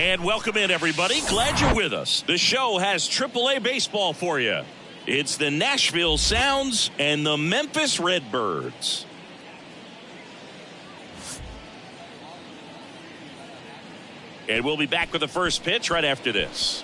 And welcome in, everybody. Glad you're with us. The show has AAA baseball for you. It's the Nashville Sounds and the Memphis Redbirds. And we'll be back with the first pitch right after this.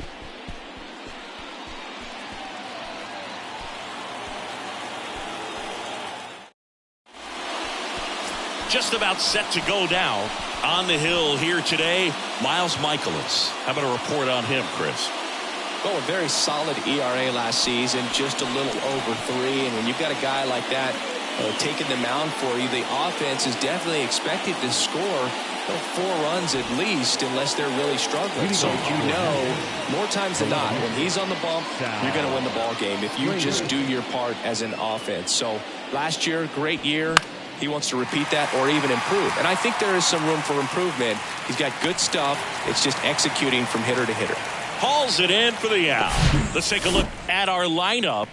Just about set to go now. On the hill here today, Miles Michaelis. How about a report on him, Chris? Well, a very solid ERA last season, just a little over 3. And when you've got a guy like that taking the mound for you, the offense is definitely expected to score 4 runs at least, unless they're really struggling. So more times than not, when he's on the bump, you're going to win the ball game if you just do your part as an offense. So last year, great year. He wants to repeat that or even improve. And I think there is some room for improvement. He's got good stuff. It's just executing from hitter to hitter. Hauls it in for the out. Let's take a look at our lineup.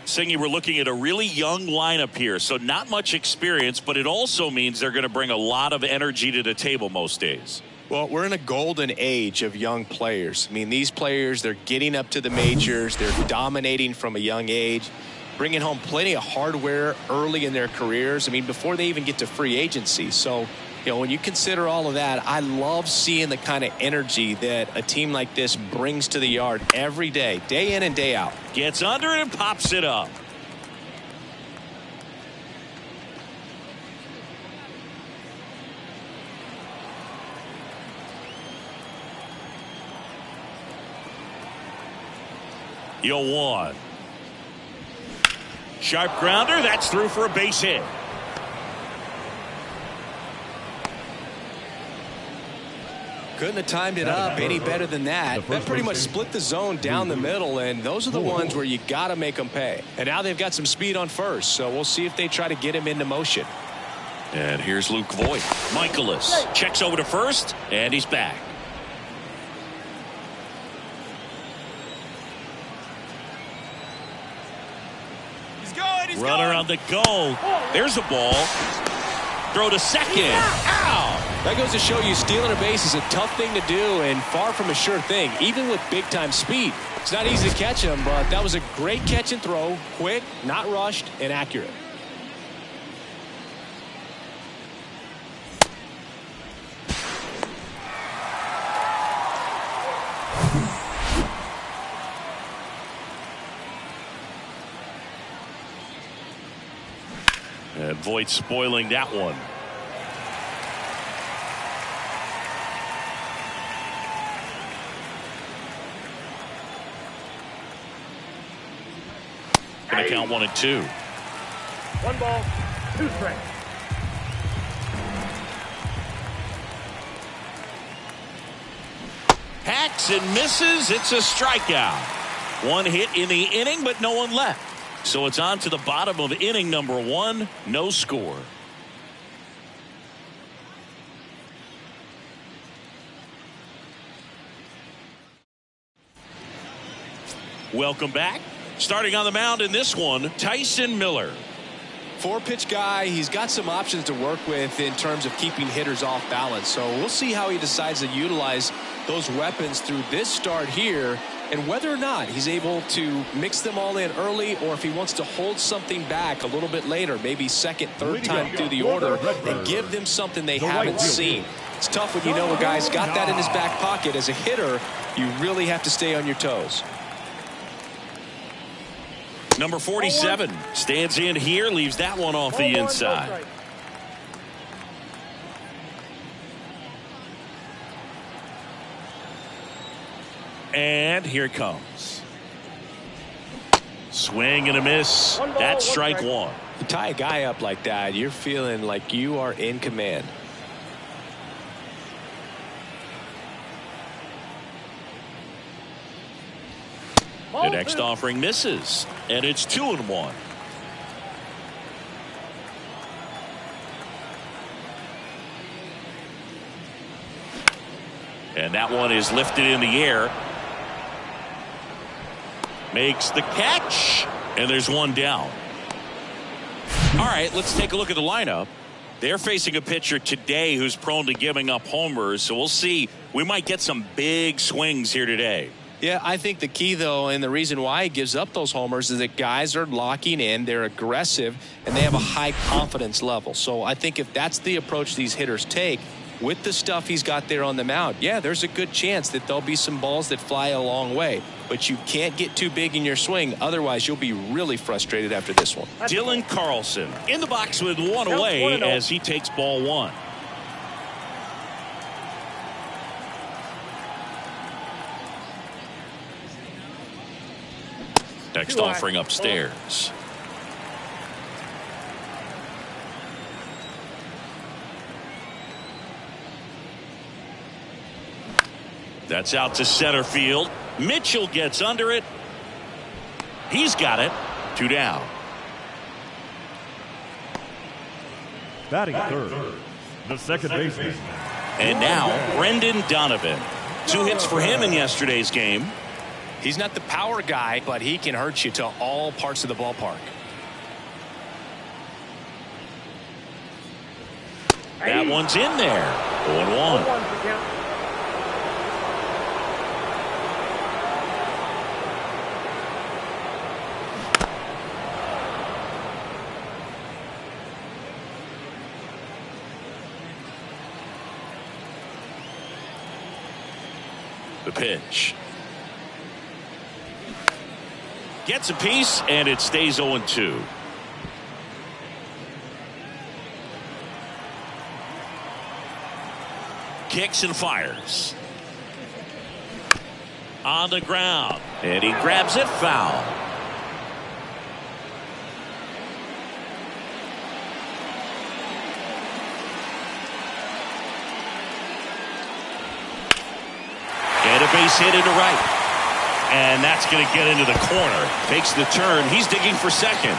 Singy, we're looking at a really young lineup here. So not much experience, but it also means they're going to bring a lot of energy to the table most days. Well, we're in a golden age of young players. I mean, these players, they're getting up to the majors. They're dominating from a young age, bringing home plenty of hardware early in their careers. I mean, before they even get to free agency. So, when you consider all of that, I love seeing the kind of energy that a team like this brings to the yard every day, day in and day out. Gets under it and pops it up. Yo, 1. Sharp grounder. That's through for a base hit. Couldn't have timed it up any better than that. That pretty much split the zone down the middle, and those are the ones where you got to make them pay. And now they've got some speed on first, so we'll see if they try to get him into motion. And here's Luke Voigt. Michaelis checks over to first, and he's back. Runner on the go. There's a ball. Throw to second. Ow! That goes to show you stealing a base is a tough thing to do and far from a sure thing, even with big-time speed. It's not easy to catch him, but that was a great catch and throw. Quick, not rushed, and accurate. And Voigt spoiling that one. Gonna count 1 and 2. 1 ball, 2 strikes. Hacks and misses. It's a strikeout. 1 hit in the inning, but no one left. So it's on to the bottom of inning number 1. No score. Welcome back. Starting on the mound in this one, Tyson Miller. 4-pitch guy. He's got some options to work with in terms of keeping hitters off balance. So we'll see how he decides to utilize those weapons through this start here, and whether or not he's able to mix them all in early, or if he wants to hold something back a little bit later, maybe second, third time through the order, and give them something they haven't seen. It's tough when you know a guy's got that in his back pocket. As a hitter, you really have to stay on your toes. Number 47 stands in here, leaves that one off the inside. And here it comes. Swing and a miss. That's strike 1. You tie a guy up like that, you're feeling like you are in command. The next offering misses, and it's 2-1. And that one is lifted in the air. Makes the catch, and there's one down. All right, let's take a look at the lineup. They're facing a pitcher today who's prone to giving up homers, so we'll see We might get some big swings here today. Yeah, I think the key, though, and the reason why he gives up those homers is that guys are locking in, they're aggressive, and they have a high confidence level. So I think if that's the approach these hitters take, with the stuff he's got there on the mound, yeah, there's a good chance that there'll be some balls that fly a long way. But you can't get too big in your swing, otherwise you'll be really frustrated after this one. Dylan Carlson in the box with one away as he takes ball one. Next offering upstairs. That's out to center field. Mitchell gets under it. He's got it. 2 down. Batting third, the second baseman. And now Brendan Donovan. 2 hits for him in yesterday's game. He's not the power guy, but he can hurt you to all parts of the ballpark. That one's in there. 0-1. The pitch. Gets a piece, and it stays 0-2. Kicks and fires. On the ground. And he grabs it foul. And a base hit into right. And that's going to get into the corner. Takes the turn. He's digging for second.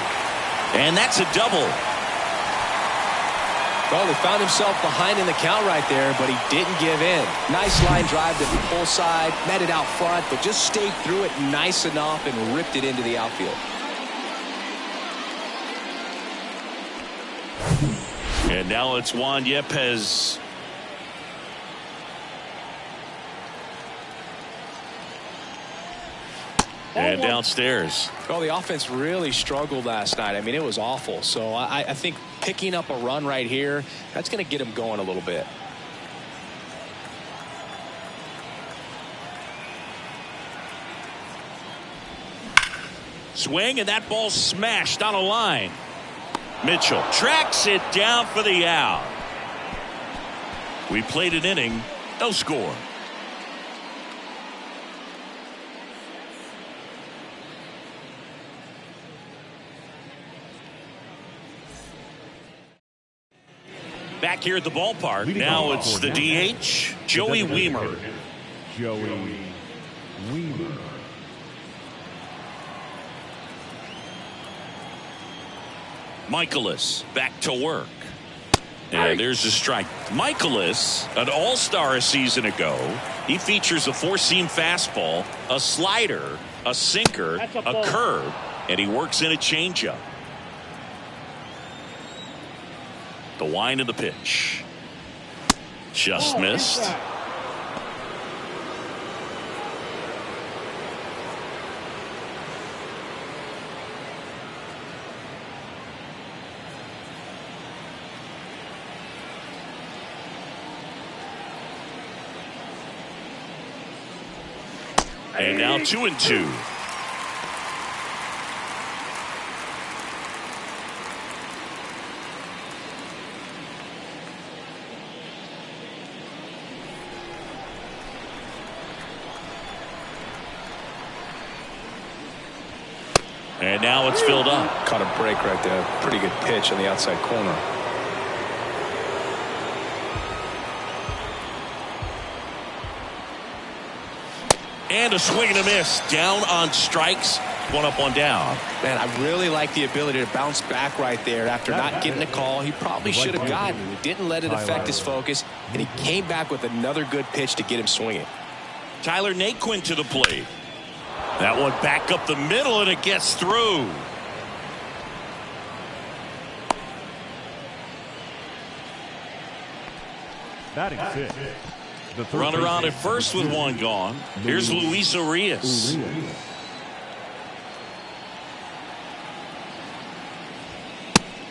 And that's a double. Well, he found himself behind in the count right there, but he didn't give in. Nice line drive to the pull side. Met it out front, but just stayed through it nice enough and ripped it into the outfield. And now it's Juan Yepez. And downstairs. Well, the offense really struggled last night. I mean, it was awful. So I think picking up a run right here, that's going to get him going a little bit. Swing, and that ball smashed on a line. Mitchell tracks it down for the out. We played an inning, no score. Back here at the ballpark, now it's the DH, Joey Wiemer. Joey Wiemer. Michaelis back to work. And there's a strike. Michaelis, an all-star a season ago. He features a four-seam fastball, a slider, a sinker, a curve, and he works in a changeup. The wind of the pitch. Just missed. And now 2-2. And now it's filled up. Caught a break right there. Pretty good pitch on the outside corner. And a swing and a miss. Down on strikes. 1 up, 1 down. Man, I really like the ability to bounce back right there after not getting a call. He probably should have gotten. He didn't let it affect his focus, and he came back with another good pitch to get him swinging. Tyler Naquin to the plate. That one back up the middle, and it gets through. Batting 6, Runner on at first with one gone. Here's Luis Arias.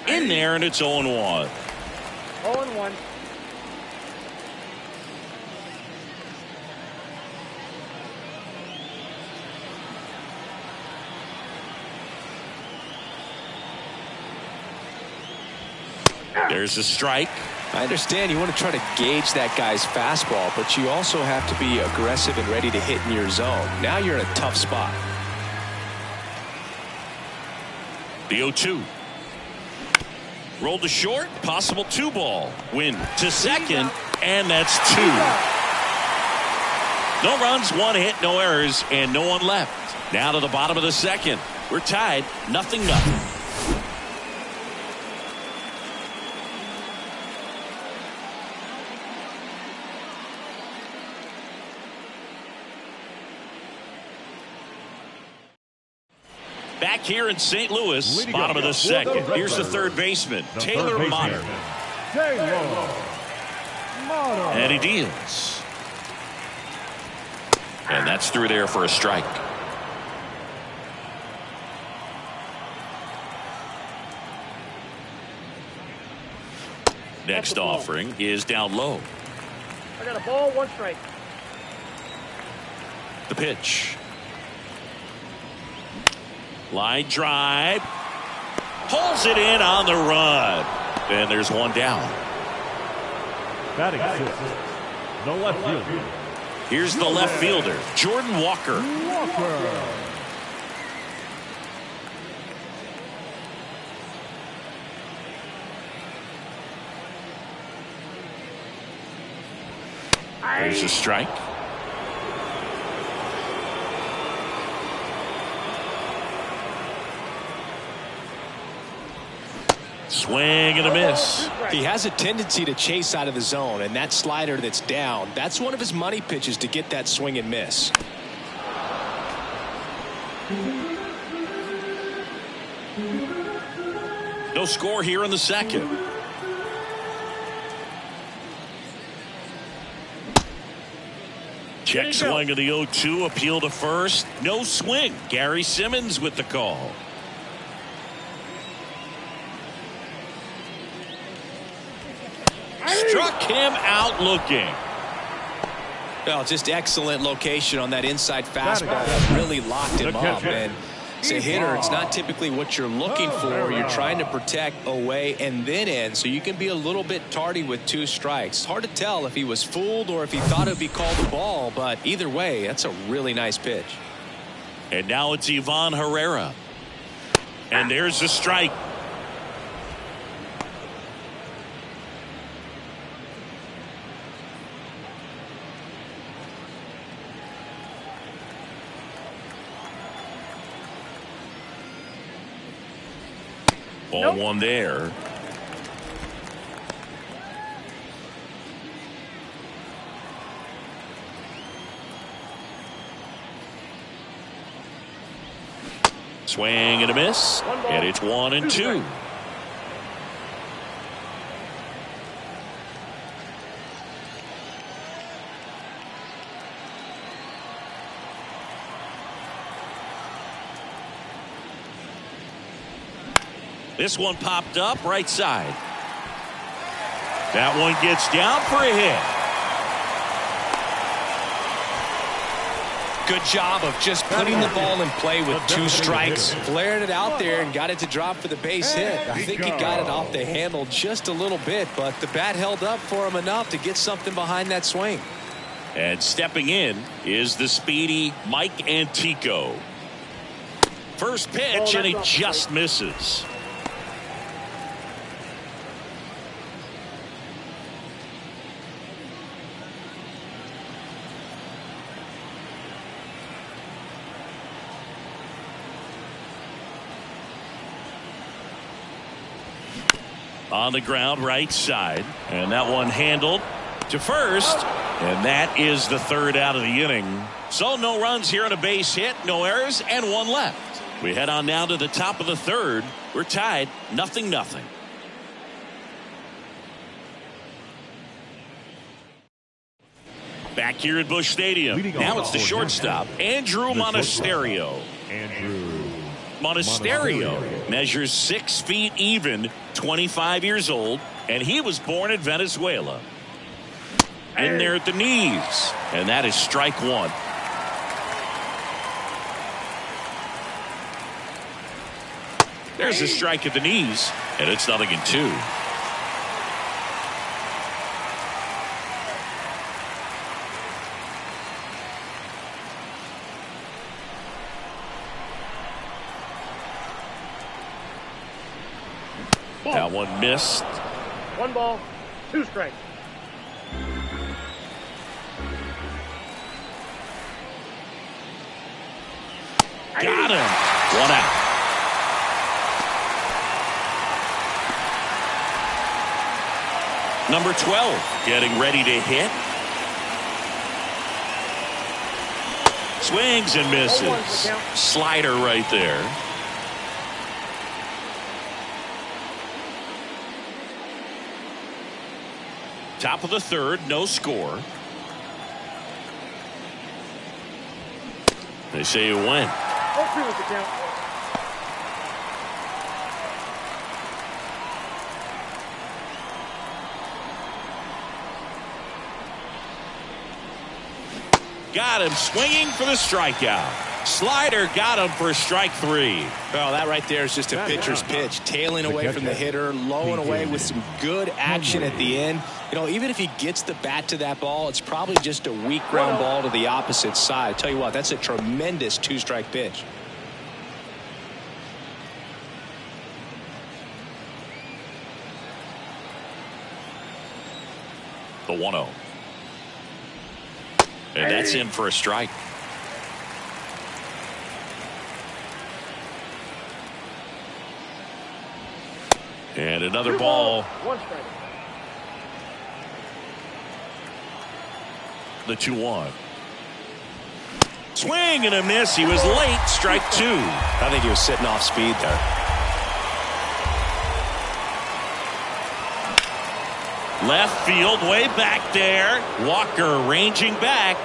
In there, and it's 0-1. 0-1. There's a strike. I understand you want to try to gauge that guy's fastball, but you also have to be aggressive and ready to hit in your zone. Now you're in a tough spot. The 0-2. Rolled to short. Possible 2-ball. Win to second, and that's 2. No runs, 1 hit, no errors, and no one left. Now to the bottom of the second. We're tied, 0-0. Back here in St. Louis, bottom of the second. Here's the third baseman, Taylor Motter. And he deals. And that's through there for a strike. Next offering is down low. I got a ball, 1 strike. The pitch. Line drive. Pulls it in on the run. And there's one down. Batting 6th, the left fielder. Here's the left fielder, Jordan Walker. There's a strike. Swing and a miss. He has a tendency to chase out of the zone, and that slider that's down, that's one of his money pitches to get that swing and miss. No score here in the second. Check swing of the 0-2, appeal to first. No swing. Gary Simmons with the call. Struck him out looking. Well, just excellent location on that inside fastball that really locked him up. And as a hitter, it's not typically what you're looking for. You're trying to protect away and then in, so you can be a little bit tardy with 2 strikes. It's hard to tell if he was fooled or if he thought it would be called a ball, but either way, that's a really nice pitch. And now it's Ivan Herrera. And there's the strike. Ball 1 there. Swing and a miss. And it's 1-2. This one popped up right side. That one gets down for a hit. Good job of just putting the ball in play with 2 strikes. Flared it out there and got it to drop for the base hit. I think he got it off the handle just a little bit, but the bat held up for him enough to get something behind that swing. And stepping in is the speedy Mike Antico. First pitch, and he just misses. On the ground right side, and that one handled to first, and that is the 3rd out of the inning. So no runs here on a base hit, no errors, and 1 left. We head on down to the top of the 3rd. We're tied 0-0. Back here at Busch Stadium. Leading Now off it's the for shortstop, Andrew Monasterio. Andrew Monasterio measures 6 feet even, 25 years old, and he was born in Venezuela. In there at the knees, and that is strike one. There's a strike at the knees, and it's 0-2. That one missed. 1 ball, 2 strikes. Got him. 1 out. Number 12 getting ready to hit. Swings and misses. Slider right there. Top of the third, no score. They say you win. 0-2 is the count. Got him swinging for the strikeout. Slider got him for strike 3. Well, that right there is just a pitcher's pitch. Tailing away from the hitter, low and away with some good action at the end. You know, even if he gets the bat to that ball, it's probably just a weak ground ball to the opposite side. Tell you what, that's a tremendous 2-strike pitch. The 1-0. And that's in for a strike. And another ball. 1 strike. The 2-1. Swing and a miss. He was late. Strike 2. I think he was sitting off speed there. Left field, way back there. Walker ranging back.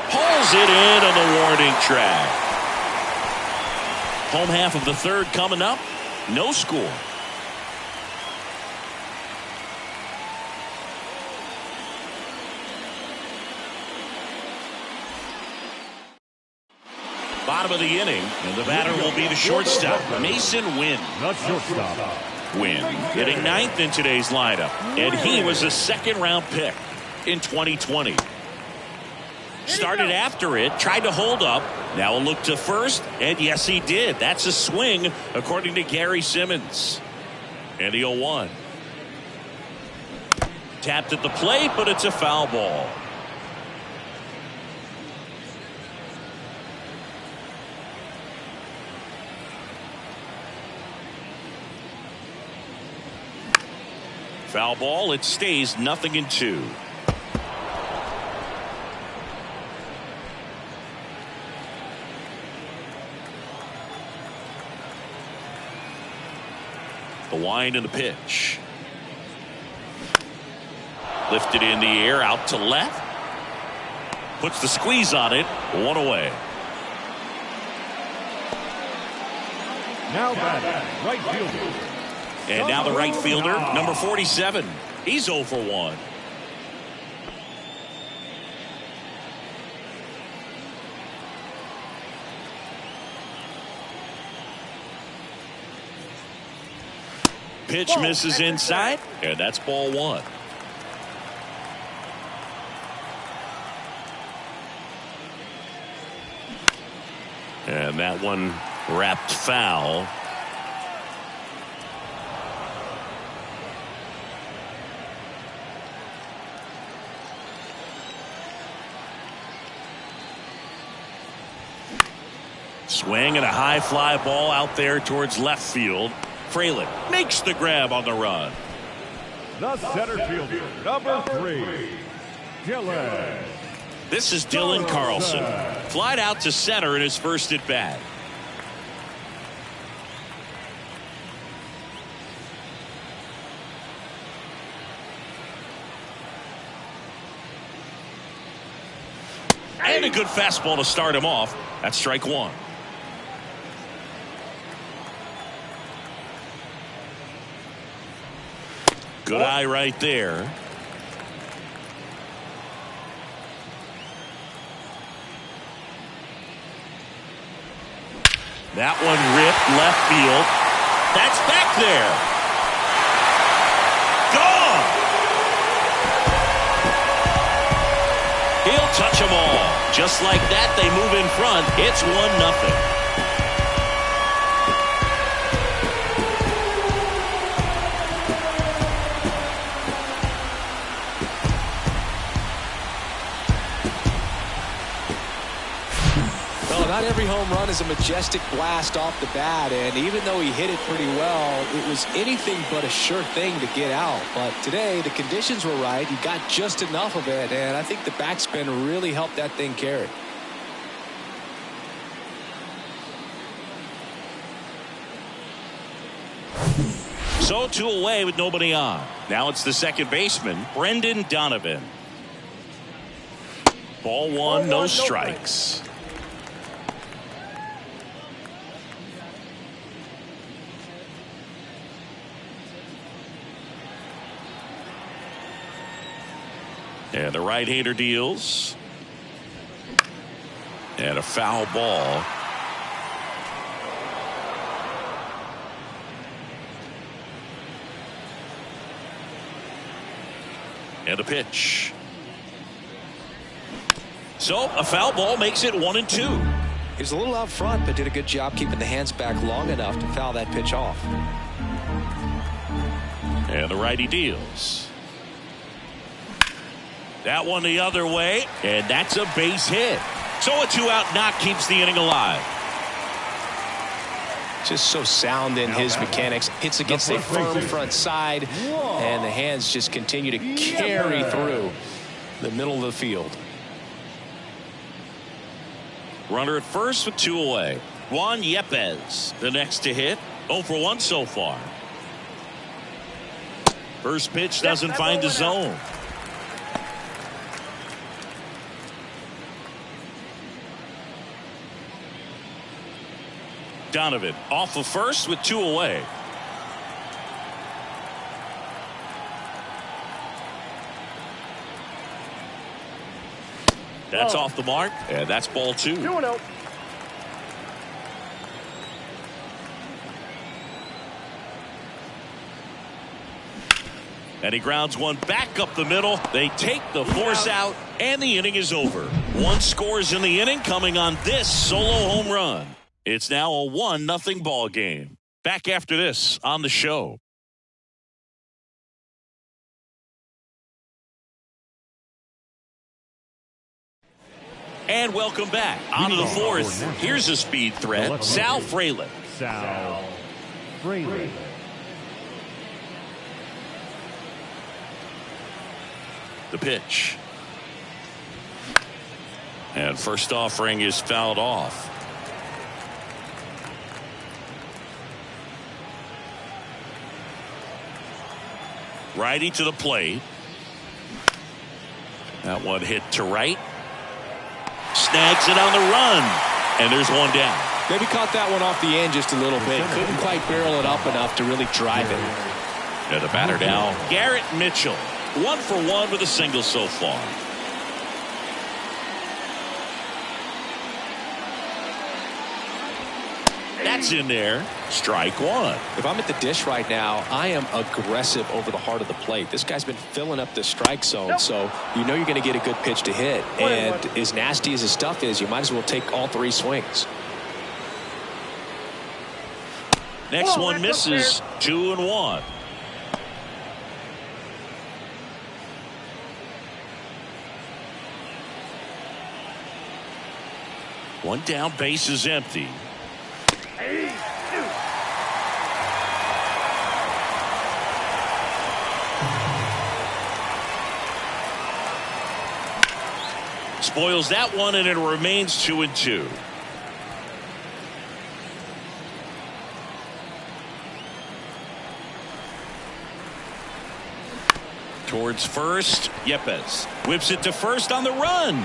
Pulls it in on the warning track. Home half of the third coming up. No score. Bottom of the inning, and the batter will be the shortstop, Mason Wynn. The shortstop. Wynn hitting 9th in today's lineup, and he was a second-round pick in 2020. Started after it, tried to hold up. Now a look to first, and yes, he did. That's a swing, according to Gary Simmons. And the 0-1. Tapped at the plate, but it's a foul ball. Foul ball. It stays 0-2. The wind and the pitch. Lifted in the air, out to left. Puts the squeeze on it. 1 away. Now batting, right fielder. And now the right fielder, number 47. He's 0 for 1. Pitch misses inside, and that's ball 1. And that one wrapped foul. Swing and a high fly ball out there towards left field. Fralin makes the grab on the run. The center fielder, number 3, Dylan. This is Dylan Carlson. Flied out to center in his first at bat. And a good fastball to start him off. That's strike one. Good eye right there. That one ripped left field. That's back there. Gone. He'll touch them all. Just like that, they move in front. It's 1-0. Not every home run is a majestic blast off the bat, and even though he hit it pretty well, it was anything but a sure thing to get out. But today, the conditions were right. He got just enough of it, and I think the backspin really helped that thing carry. So 2 away with nobody on. Now it's the second baseman, Brendan Donovan. Ball one, no strikes. And the right-hander deals. And a foul ball. And a pitch. So a foul ball makes it 1-2. He was a little out front, but did a good job keeping the hands back long enough to foul that pitch off. And the righty deals. That one the other way, and that's a base hit. So a 2-out knock keeps the inning alive. Just so sound in his mechanics. Hits against a firm front side, and the hands just continue to carry through the middle of the field. Runner at first with 2 away. Juan Yepez, the next to hit. 0 for 1 so far. First pitch doesn't find the zone. Donovan off of first with 2 away. That's off the mark, and that's ball 2. 2-0. And he grounds one back up the middle. They take the force out, and the inning is over. 1 scores in the inning coming on this solo home run. It's now a 1-0 ball game. Back after this on the show. And welcome back. On to the fourth. Here's a speed threat. Sal Frelick. The pitch. And first offering is fouled off. Righty to the plate. That one hit to right. Snags it on the run. And there's one down. Maybe caught that one off the end just a little bit. Couldn't quite barrel it up enough to really drive it. And the batter now, Garrett Mitchell. 1 for 1 with a single so far. That's in there. Strike 1. If I'm at the dish right now, I am aggressive over the heart of the plate. This guy's been filling up the strike zone, so you know you're going to get a good pitch to hit. And as nasty as his stuff is, you might as well take all 3 swings. Next one misses. 2-1. One down, base is empty. Spoils that one, and it remains 2-2. Towards first, Yepes whips it to first on the run.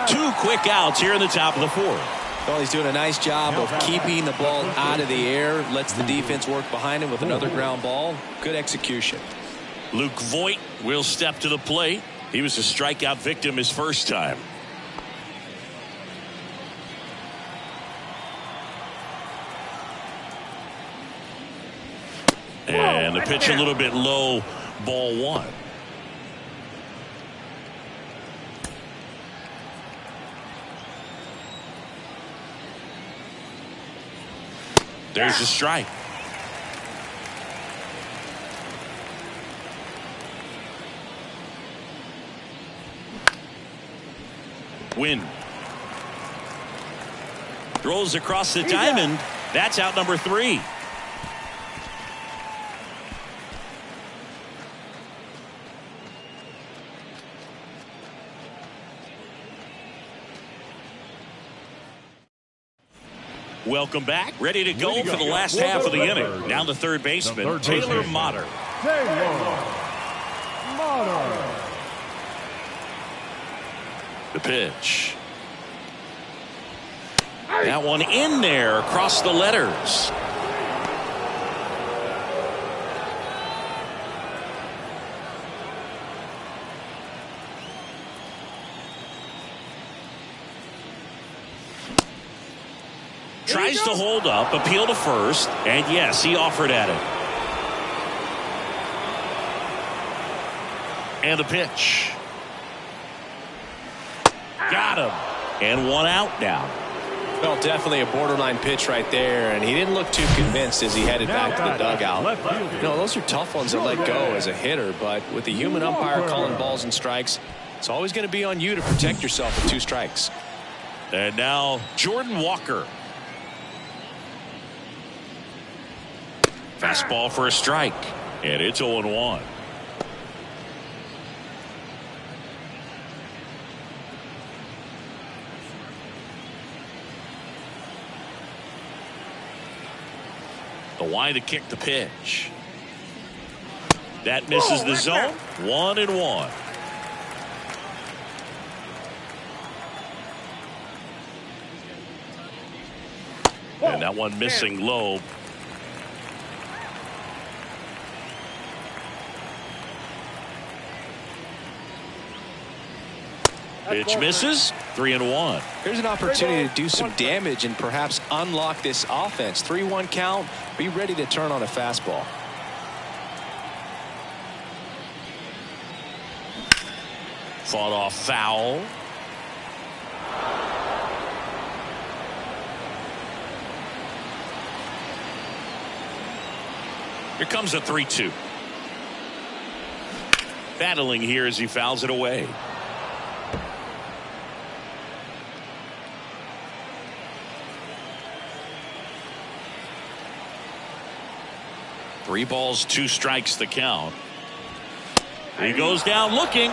2 quick outs here in the top of the 4th. Well, he's doing a nice job of keeping the ball out of the air. Lets the defense work behind him with another ground ball. Good execution. Luke Voigt will step to the plate. He was a strikeout victim his first time. And the pitch a little bit low, ball 1. There's a strike. Win. Throws across the diamond. That's out number 3. Welcome back. Ready to go for the last half of the inning. Now the third baseman, Taylor Motter. The pitch. That one in there across the letters. Tries to hold up, appeal to first, and yes, he offered at it. And the pitch. Got him. And 1 out now. Well, definitely a borderline pitch right there, and he didn't look too convinced as he headed back to the dugout. You know, those are tough ones to let go as a hitter, but with the human umpire calling balls and strikes, it's always going to be on you to protect yourself with 2 strikes. And now Jordan Walker. Fastball for a strike, and it's 0-1. The line to kick the pitch. That misses the zone. 1-1. And that one missing low. Pitch misses. 3-1. Here's an opportunity to do some damage and perhaps unlock this offense. 3-1 count. Be ready to turn on a fastball. Fought off foul. Here comes a 3-2. Battling here as he fouls it away. Three balls, 2 strikes the count. He goes down looking.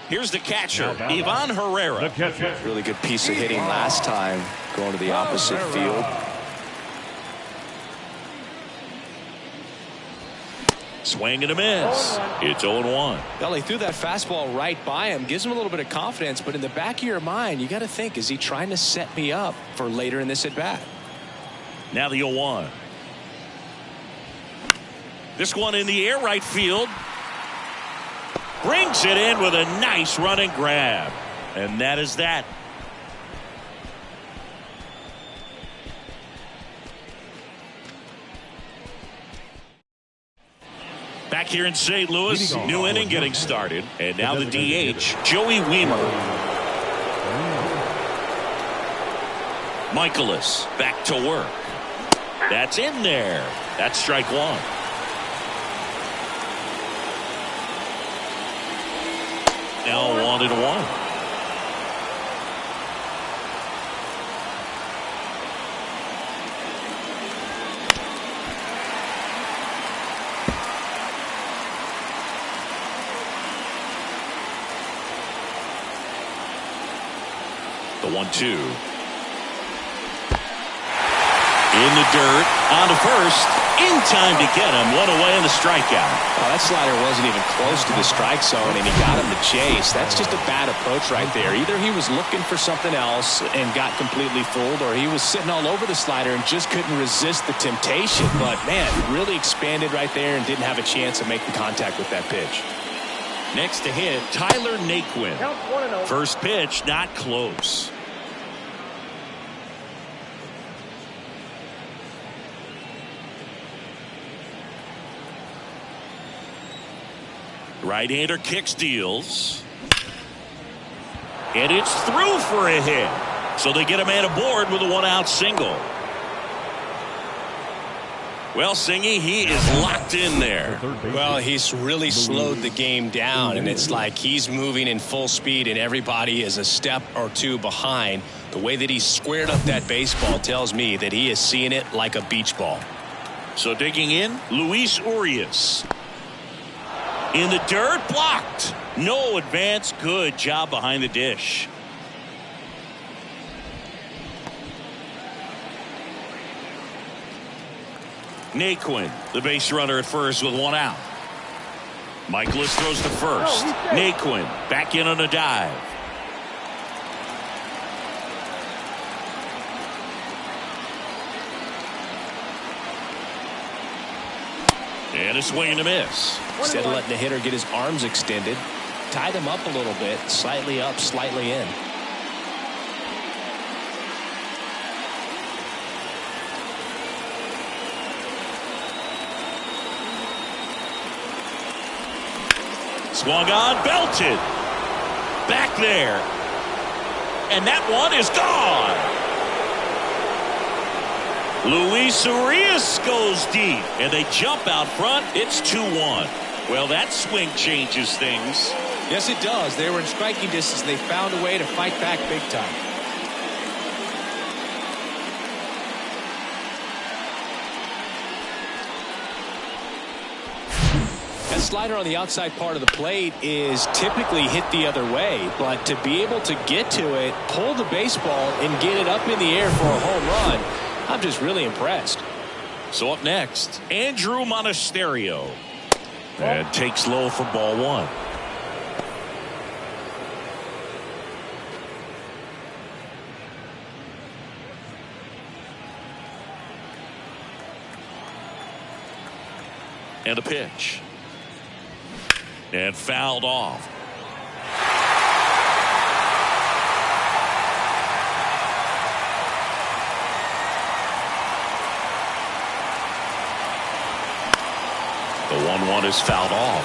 Here's the catcher, Ivan Herrera. Really good piece of hitting last time, going to the opposite field. Swing and a miss. It's 0-1. Well, he threw that fastball right by him. Gives him a little bit of confidence, but in the back of your mind, you got to think, is he trying to set me up for later in this at-bat? Now the 0-1. This one in the air right field. Brings it in with a nice running grab. And that is that. Back here in St. Louis, new inning getting started. And now the DH, Joey Wiemer. Michaelis back to work. That's in there. That's strike 1. Now 1-1. The 1-2. In the dirt, on to first, in time to get him. One away in the strikeout. Oh, that slider wasn't even close to the strike zone, and he got him to chase. That's just a bad approach right there. Either he was looking for something else and got completely fooled, or he was sitting all over the slider and just couldn't resist the temptation. But, man, really expanded right there and didn't have a chance to make the contact with that pitch. Next to hit, Tyler Naquin. Count 1-0. First pitch, not close. Right-hander kicks, deals. And it's through for a hit. So they get a man aboard with a one-out single. Well, Singy, he is locked in there. Well, he's really slowed the game down, and it's like he's moving in full speed, and everybody is a step or two behind. The way that he squared up that baseball tells me that he is seeing it like a beach ball. So digging in, Luis Urias. In the dirt, blocked. No advance. Good job behind the dish. Naquin, the base runner at first with one out. Michaelis throws to first. Naquin back in on a dive. And a swing and a miss. Instead of letting the hitter get his arms extended, tied him up a little bit, slightly up, slightly in. Swung on, belted. Back there. And that one is gone. Luis Urias goes deep, and they jump out front. It's 2-1. Well, that swing changes things. Yes, it does. They were in striking distance. They found a way to fight back big time. That slider on the outside part of the plate is typically hit the other way, but to be able to get to it, pull the baseball, and get it up in the air for a home run, I'm just really impressed. So up next, Andrew Monasterio. And takes low for ball one. And a pitch. And fouled off. The 1-1 is fouled off.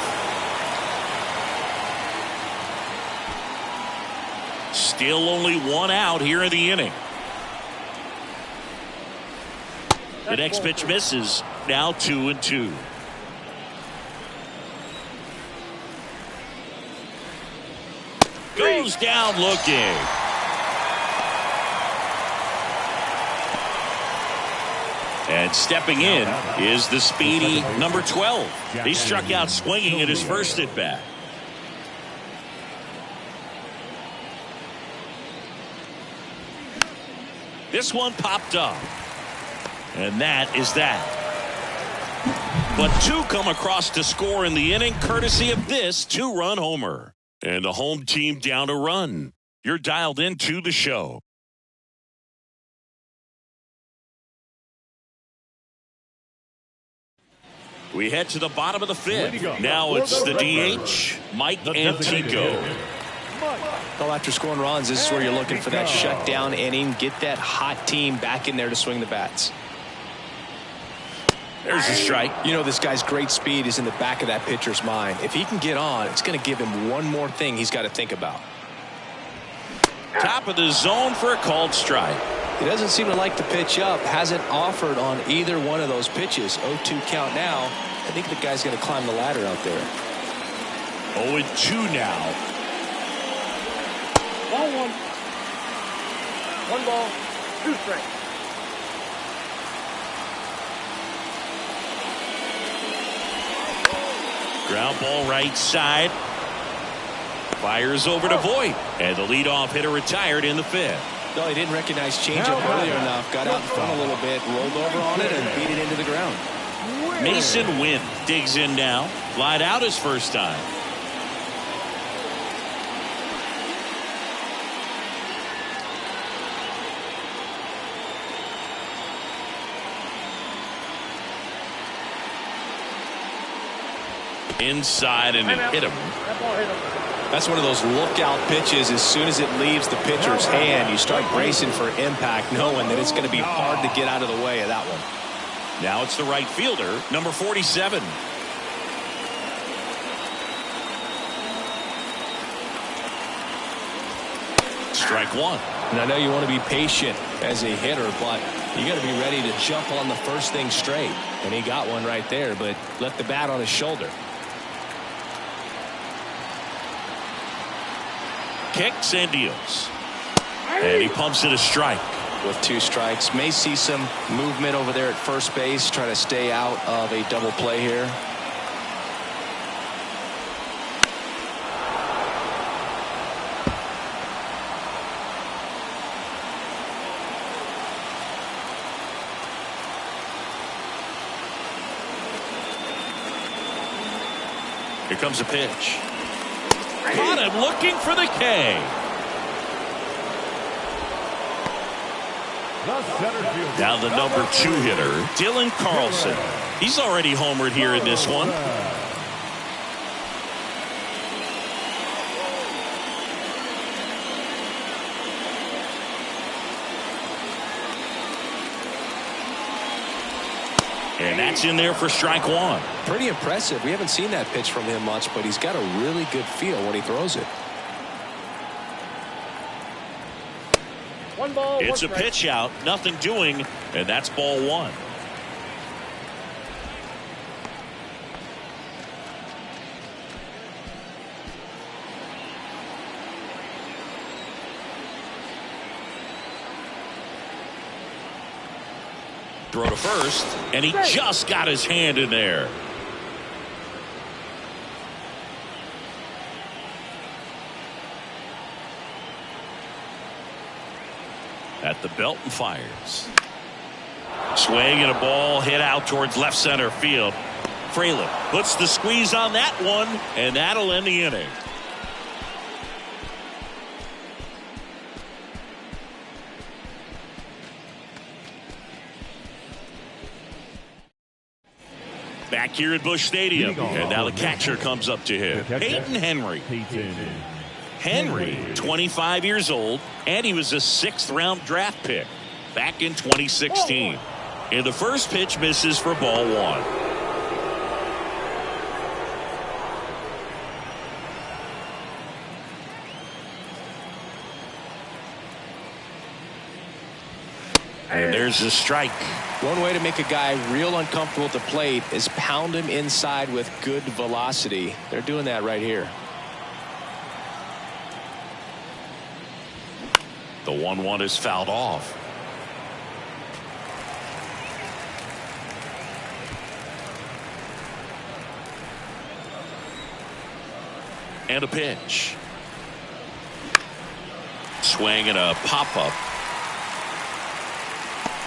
Still only one out here in the inning. The next pitch misses. Now 2-2. Goes down looking. And stepping in is the speedy number 12. He struck out swinging at his first at bat. This one popped up. And that is that. But two come across to score in the inning, courtesy of this two-run homer. And the home team down a run. You're dialed into the show. We head to the bottom of the fifth. Now it's the DH, Mike Antico. Well, after scoring runs, this is where you're looking for that shutdown inning. Get that hot team back in there to swing the bats. There's a strike. You know, this guy's great speed is in the back of that pitcher's mind. If he can get on, it's going to give him one more thing he's got to think about. Top of the zone for a called strike. He doesn't seem to like the pitch up. Hasn't offered on either one of those pitches. 0-2 count now. I think the guy's going to climb the ladder out there. 0-2 now. Ball one. 1 ball, 2 strikes. Ground ball right side. Fires over to Voit. And the leadoff hitter retired in the fifth. No, he didn't recognize changeup earlier enough. Got out in front a little bit, rolled over on it, and beat it into the ground. Mason Wynn digs in now. Lied out his first time. Inside, and it hit him. That's one of those lookout pitches. As soon as it leaves the pitcher's hand, you start bracing for impact, knowing that it's going to be hard to get out of the way of that one. Now it's the right fielder, number 47. Strike one. And I know you want to be patient as a hitter, but you got to be ready to jump on the first thing straight. And he got one right there, but left the bat on his shoulder. Kicks and deals. And he pumps it a strike. With 2 strikes. May see some movement over there at first base, trying to stay out of a double play here. Here comes a pitch. Caught him looking for the K. Now the number 2 hitter, Dylan Carlson. He's already homered here in this one. And that's in there for strike one. Pretty impressive. We haven't seen that pitch from him much, but he's got a really good feel when he throws it. One ball, it's one a strike. pitch out, nothing doing, and that's ball one. Throw to first, and he just got his hand in there. At the belt and fires. Swing and a ball hit out towards left center field. Fraley puts the squeeze on that one, and that'll end the inning. Back here at Busch Stadium, and now the catcher comes up to him. Peyton Henry. Henry, 25 years old, and he was a 6th-round draft pick back in 2016. And the first pitch misses for ball one. And there's the strike. One way to make a guy real uncomfortable at the plate is pound him inside with good velocity. They're doing that right here. The 1-1 is fouled off. And a pitch. Swing and a pop-up.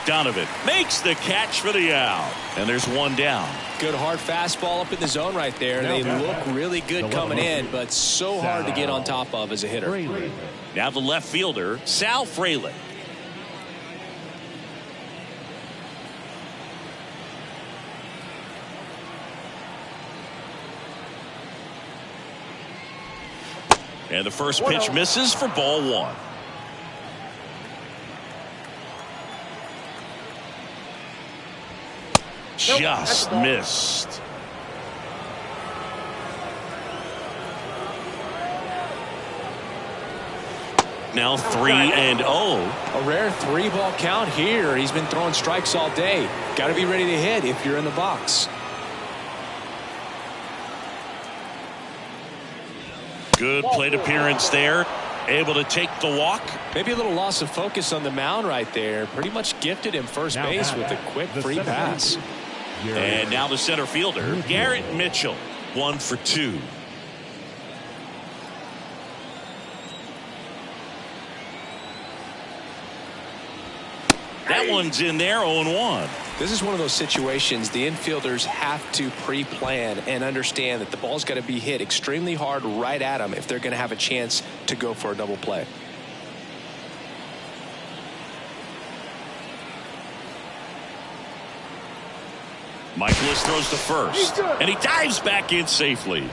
Donovan makes the catch for the out. And there's one down. Good hard fastball up in the zone right there. They look really good coming in, but so hard to get on top of as a hitter. Now the left fielder, Sal Fraley. And the first pitch misses for ball one. Just missed. Now 3-0. A rare 3-ball count here. He's been throwing strikes all day. Got to be ready to hit if you're in the box. Good plate appearance there. Able to take the walk. Maybe a little loss of focus on the mound right there. Pretty much gifted him first base with a quick free pass. And now the center fielder, Garrett Mitchell, 1 for 2. That one's in there, 0-1. This is one of those situations the infielders have to pre-plan and understand that the ball's got to be hit extremely hard right at them if they're going to have a chance to go for a double play. Michaelis throws to first, and he dives back in safely.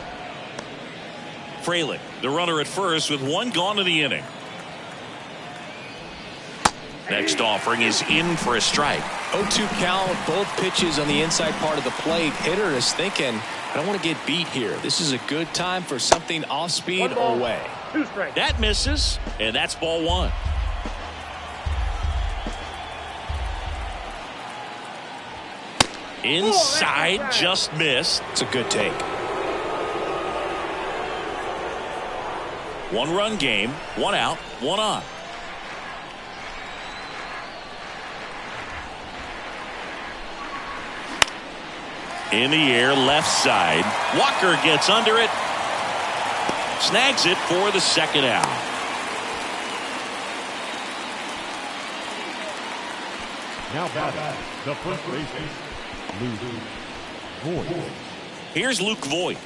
Frelick, the runner at first with one gone in the inning. Next offering is in for a strike. 0-2 count, both pitches on the inside part of the plate. Hitter is thinking, I don't want to get beat here. This is a good time for something off speed away. That misses, and that's ball one. Inside, just missed. It's a good take. One-run game, one out, one on. In the air, left side. Walker gets under it. Snags it for the second out. Now batting, the first baseman, Luke Voigt. Here's Luke Voigt.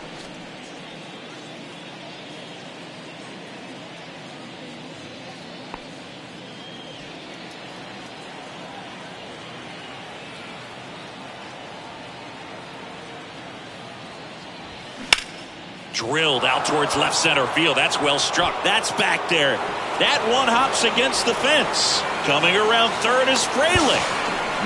Drilled out towards left center field. That's well struck. That's back there. That one hops against the fence. Coming around third is Frelick.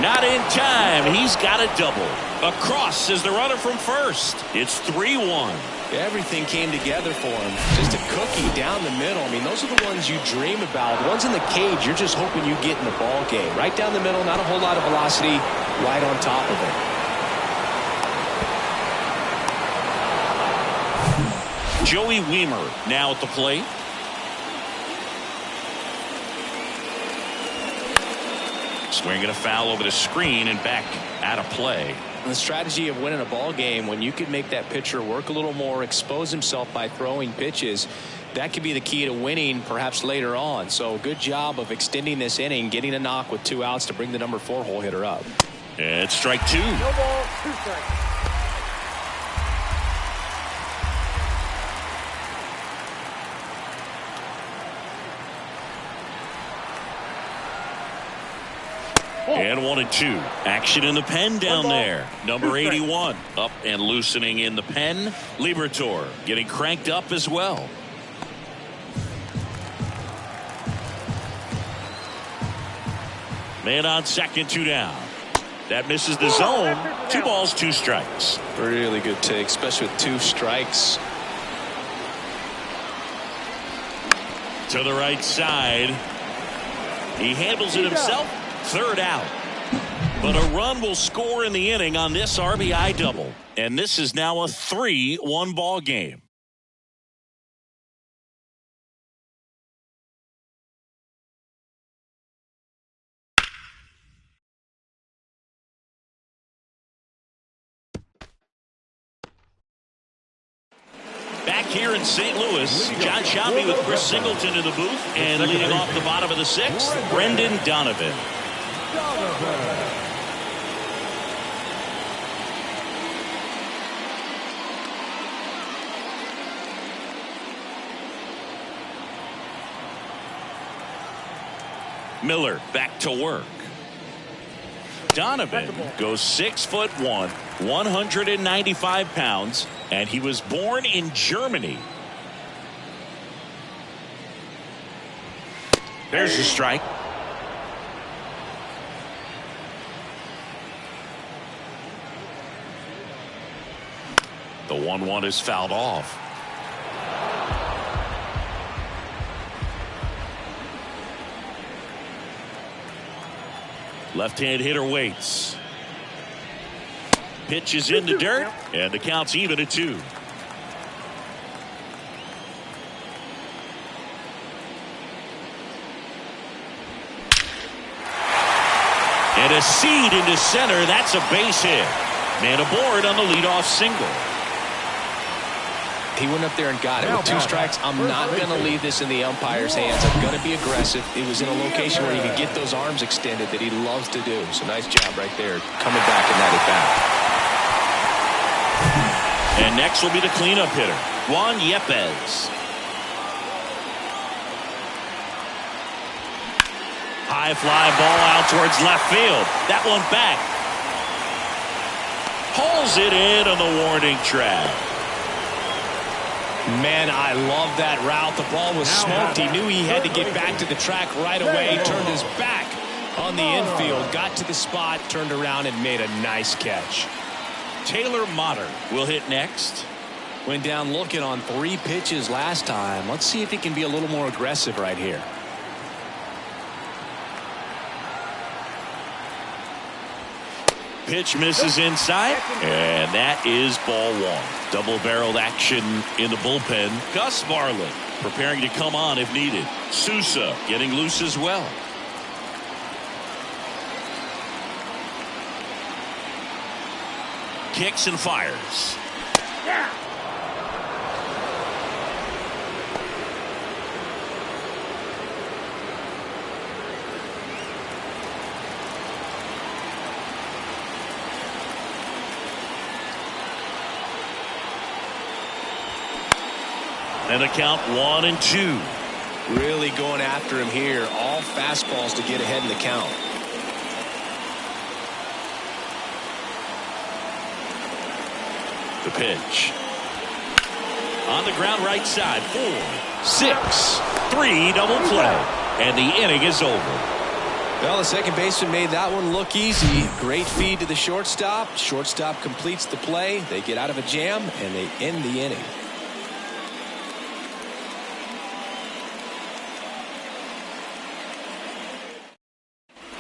Not in time. He's got a double. Across is the runner from first. It's 3-1. Everything came together for him. Just a cookie down the middle. I mean, those are the ones you dream about. The ones in the cage, you're just hoping you get in the ball game. Right down the middle, not a whole lot of velocity. Right on top of it. Joey Weimer now at the plate. Swinging a foul over the screen and back out of play. And the strategy of winning a ball game, when you can make that pitcher work a little more, expose himself by throwing pitches, that could be the key to winning perhaps later on. So good job of extending this inning, getting a knock with 2 outs to bring the number 4 hole hitter up. It's strike 2. No ball, 2 strikes. And 1-2. Action in the pen down there. Number 81 up and loosening in the pen. Liberatore getting cranked up as well. Man on second, 2 down. That misses the zone. 2 balls, 2 strikes. Really good take, especially with 2 strikes. To the right side. He handles it himself. 3rd out. But a run will score in the inning on this RBI double. And this is now a 3-1 ball game. Back here in St. Louis, John Shambi with Chris Singleton in the booth, and leading off the bottom of the 6th, Brendan Donovan. Miller back to work. Donovan goes 6'1", 195 pounds, and he was born in Germany. There's a strike. The 1-1 is fouled off. Left-hand hitter waits. Pitch is in the dirt, and the count's even at 2. And a seed into center. That's a base hit. Man aboard on the leadoff single. He went up there and got it with 2 strikes. I'm not going to leave this in the umpire's hands. I'm going to be aggressive. It was in a location where he could get those arms extended that he loves to do. So nice job right there, coming back in that at bat. And next will be the cleanup hitter, Juan Yepez. High fly ball out towards left field. That one back. Pulls it in on the warning track. Man, I love that route. The ball was smoked. He knew he had to get back to the track right away. Turned his back on the infield. Got to the spot, turned around, and made a nice catch. Taylor Motter will hit next. Went down looking on 3 pitches last time. Let's see if he can be a little more aggressive right here. Pitch misses inside, and that is ball 1. Double-barreled action in the bullpen. Gus Marlin preparing to come on if needed. Sousa getting loose as well. Kicks and fires. And a count 1-2. Really going after him here. All fastballs to get ahead in the count. The pitch. On the ground right side. 4-6-3 double play. And the inning is over. Well, the second baseman made that one look easy. Great feed to the shortstop. Shortstop completes the play. They get out of a jam, and they end the inning.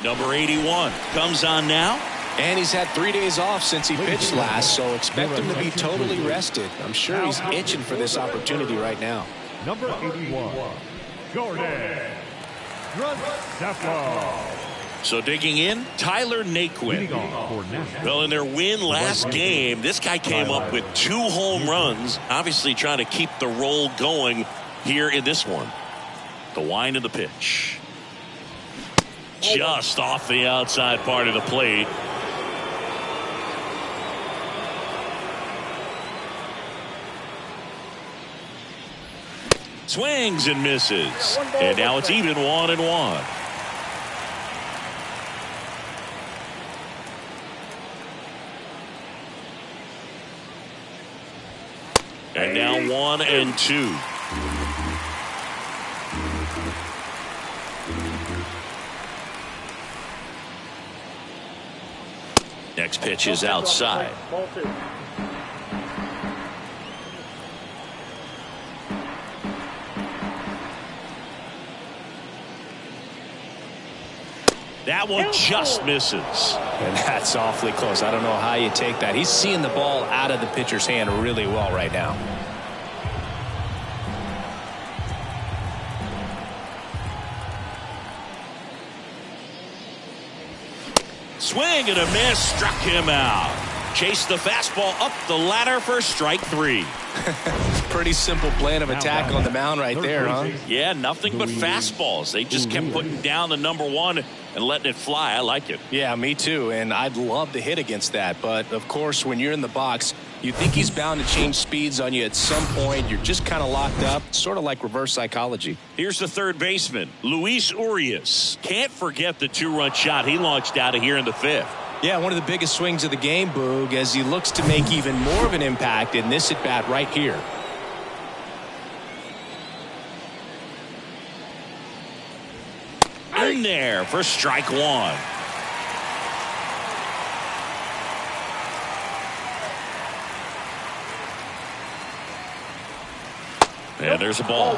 Number 81 comes on now. And he's had 3 days off since he pitched last, so expect him to be totally rested. I'm sure he's itching for this opportunity right now. Number 81, Jordan Drunzaplo. So digging in, Tyler Naquin. Well, in their win last game, this guy came up with 2 home runs, obviously trying to keep the roll going here in this one. The wind of the pitch. Just off the outside part of the plate. Swings and misses. And now it's even 1-1. And now 1-2. Next pitch is outside. That one just misses. And that's awfully close. I don't know how you take that. He's seeing the ball out of the pitcher's hand really well right now. Swing and a miss, struck him out. Chased the fastball up the ladder for strike 3. Pretty simple plan of attack on the mound right there, huh? Yeah, nothing but fastballs. They just kept putting down the number 1 and letting it fly. I like it. Yeah, me too. And I'd love to hit against that. But, of course, when you're in the box, you think he's bound to change speeds on you at some point. You're just kind of locked up, sort of like reverse psychology. Here's the third baseman, Luis Urias. Can't forget the 2-run shot he launched out of here in the 5th. Yeah, one of the biggest swings of the game, Boog, as he looks to make even more of an impact in this at-bat right here. In there for strike 1. And there's a ball.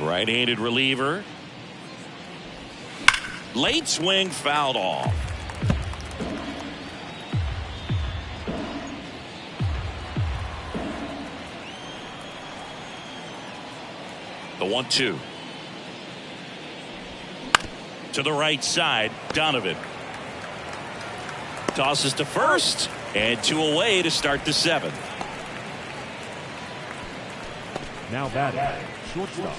Right-handed reliever. Late swing fouled off. The 1-2. To the right side, Donovan. Tosses to first, and 2 away to start the 7th. Now batting, shortstop,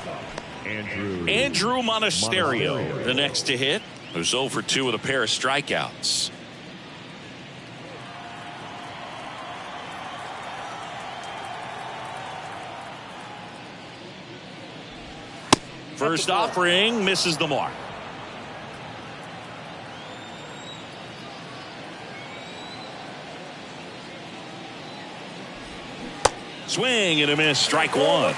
Andrew Monasterio, the next to hit, who's 0 for 2 with a pair of strikeouts. First offering misses the mark. Swing and a miss, strike 1.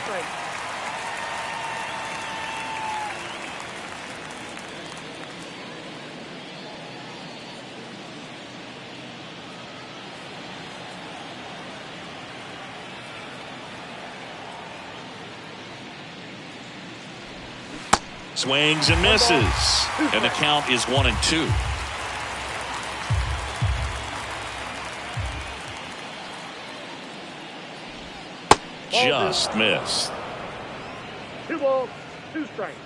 Swings and misses, and the count is 1-2. Just missed. 2 balls, 2 strikes.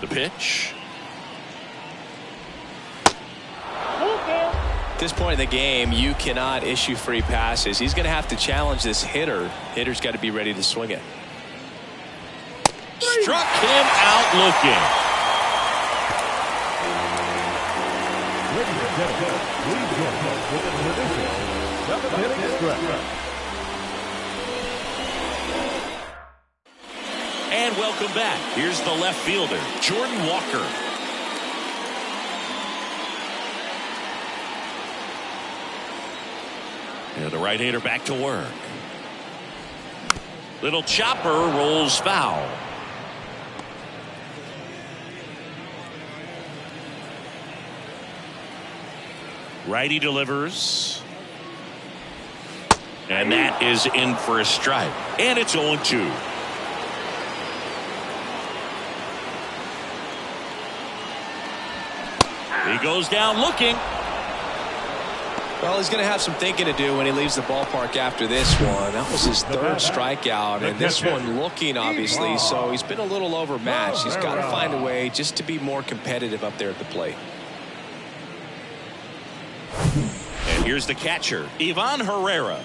The pitch. At this point in the game, you cannot issue free passes. He's going to have to challenge this hitter. Hitter's got to be ready to swing it. Struck him out looking. And welcome back. Here's the left fielder, Jordan Walker. And the right-hander back to work. Little chopper rolls foul. Righty delivers. And that is in for a strike. And it's 0-2. He goes down looking. Well, he's going to have some thinking to do when he leaves the ballpark after this one. That was his 3rd strikeout, and this one looking, obviously, so he's been a little overmatched. He's got to find a way just to be more competitive up there at the plate. And here's the catcher, Ivan Herrera.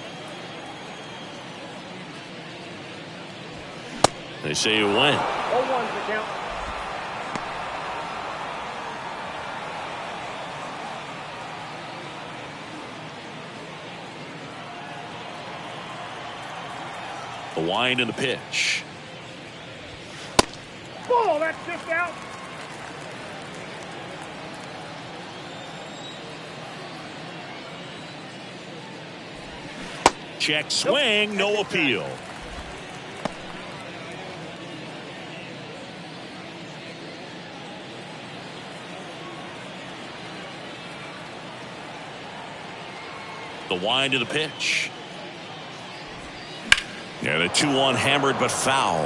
They say you win. 0-1's the count. The wind and the pitch. Ball, that's just out. Check swing, no appeal. The wind of the pitch. And a 2-1 hammered but foul.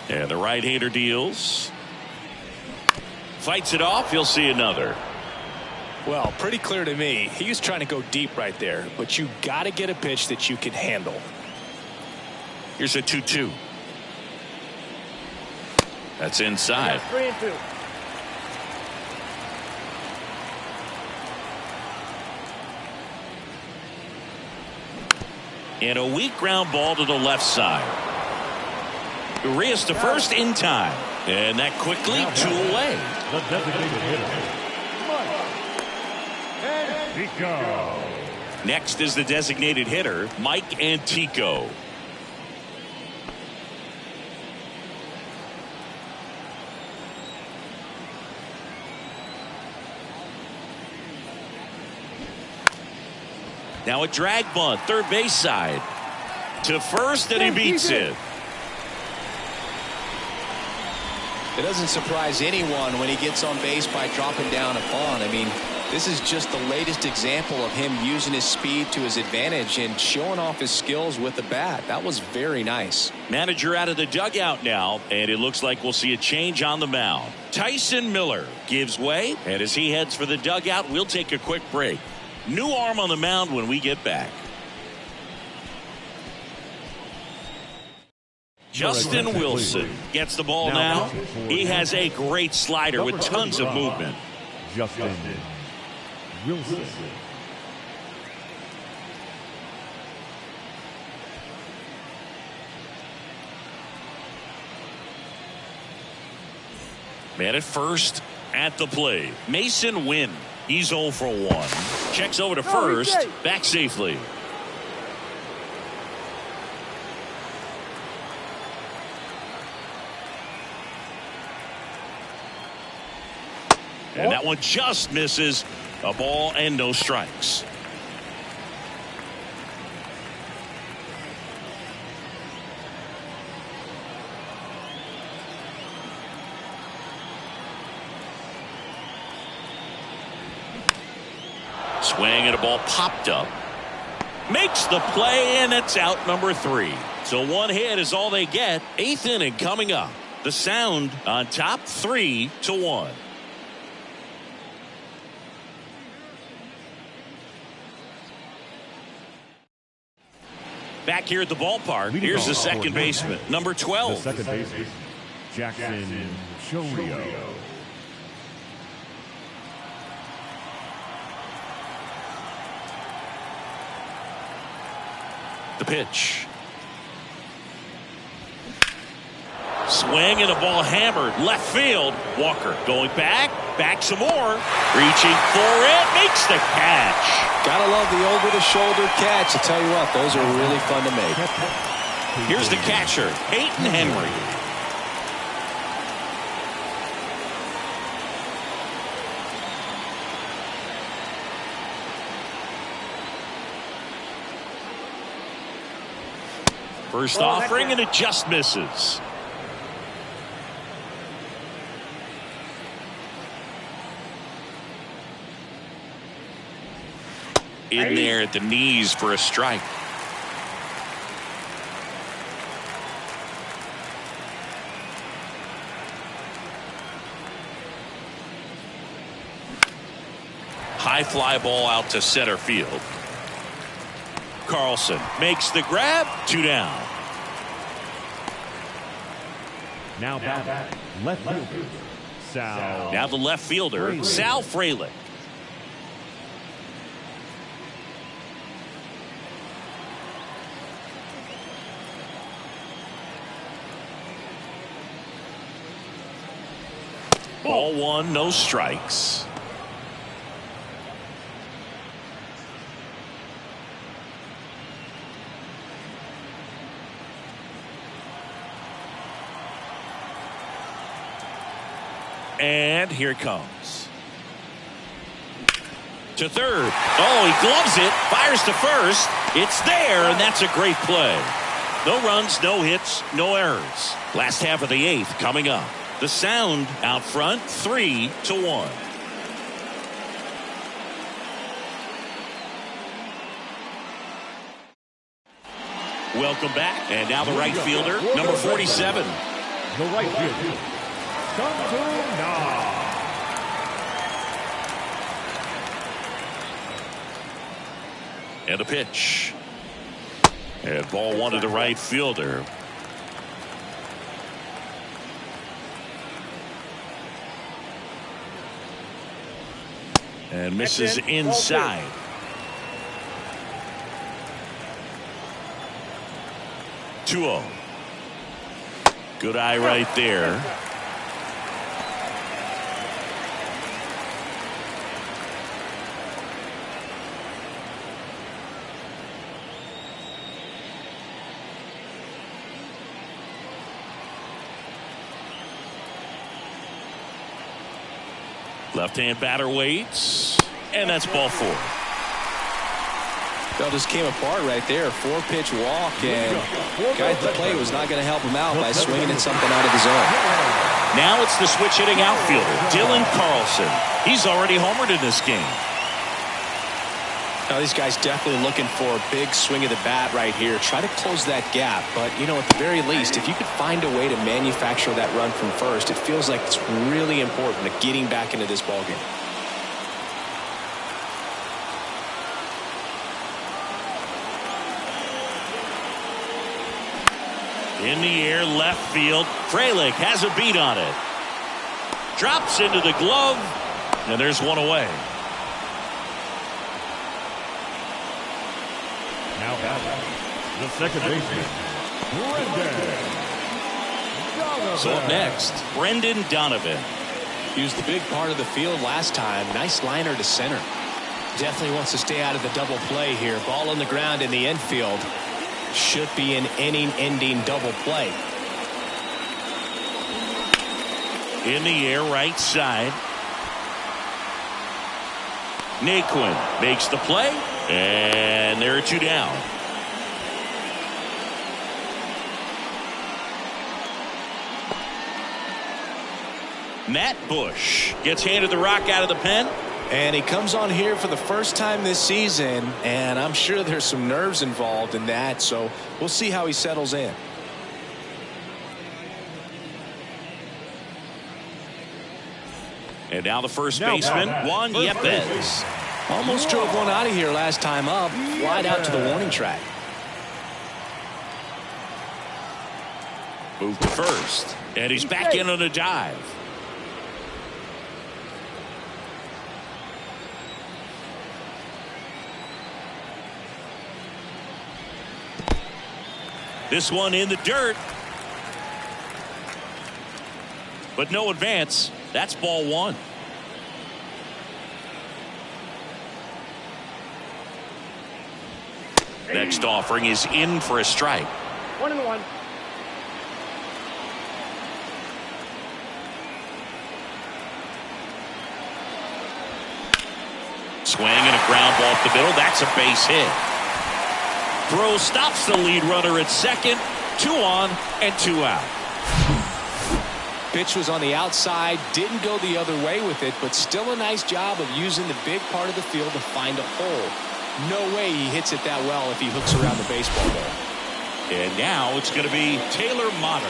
And the right-hander deals. Fights it off. He'll see another. Well, pretty clear to me. He was trying to go deep right there, but you got to get a pitch that you can handle. Here's a 2-2. That's inside. 3-2. And a weak ground ball to the left side. Urias to first in time. And that quickly 2 away. The designated hitter, Antico. Next is the designated hitter, Mike Antico. Now a drag bunt, third base side. To first, and he beats it. It doesn't surprise anyone when he gets on base by dropping down a bunt. I mean, This is just the latest example of him using his speed to his advantage and showing off his skills with the bat. That was very nice. Manager out of the dugout now, and it looks like we'll see a change on the mound. Tyson Miller gives way, and as he heads for the dugout, we'll take a quick break. New arm on the mound when we get back. Justin Wilson gets the ball now. He has a great slider with tons of movement. Justin Wilson. Man at first at the plate. Mason Wynn. He's 0 for 1. Checks over to first. Back safely. And that one just misses. A ball and no strikes. Swing and a ball popped up. Makes the play, and it's out number 3. So one hit is all they get. 8th inning coming up. The Sound on top 3-1. Back here at the ballpark, here's the second baseman, number 12. The second baseman, Jackson Chorio. The pitch. Swing and a ball hammered left field. Walker going back some more. Reaching for it, makes the catch. Gotta love the over-the-shoulder catch. I tell you what, those are really fun to make. Here's the catcher, Peyton Henry. First offering, and it just misses. In there at the knees for a strike. High fly ball out to center field. Carlson makes the grab. 2 down. Now back left fielder, Sal. Now the left fielder, Sal Frelick. Ball 1, no strikes. And here it comes. To third. Oh, he gloves it. Fires to first. It's there, and that's a great play. No runs, no hits, no errors. Last half of the 8th coming up. The Sound out front 3-1. Welcome back. And now the right fielder, number 47. The right fielder, Santana. And a pitch. And ball 1 to the right fielder. And misses inside. Two-0. Good eye right there. Left-hand batter waits, and that's ball 4. Well, just came apart right there. 4-pitch walk, and guy at the plate was not going to help him out by swinging at something out of the zone. Now it's the switch hitting outfielder, Dylan Carlson. He's already homered in this game. Now these guys definitely looking for a big swing of the bat right here. Try to close that gap. But, you know, at the very least, if you could find a way to manufacture that run from first, it feels like it's really important to getting back into this ballgame. In the air, left field. Frelick has a beat on it. Drops into the glove, and there's one away. Now the second baseman, Redbirds. So up next, Brendan Donovan. Used the big part of the field last time. Nice liner to center. Definitely wants to stay out of the double play here. Ball on the ground in the infield. Should be an inning-ending double play. In the air, right side. Naquin makes the play, and there are two down. Matt Bush gets handed the rock out of the pen. And he comes on here for the first time this season, and I'm sure there's some nerves involved in that, so we'll see how he settles in. And now the first baseman, Juan Yepes. Almost drove one out of here last time up, flied out to the warning track. Move to first, and he's back in on a dive. This one in the dirt. But no advance. That's ball one. Next offering is in for a strike. 1-1. Swing and a ground ball up the middle. That's a base hit. Throw stops the lead runner at second. 2 on and 2 out. Pitch was on the outside, didn't go the other way with it, but still a nice job of using the big part of the field to find a hole. No way he hits it that well if he hooks around the baseball there. And now it's going to be Taylor Motter.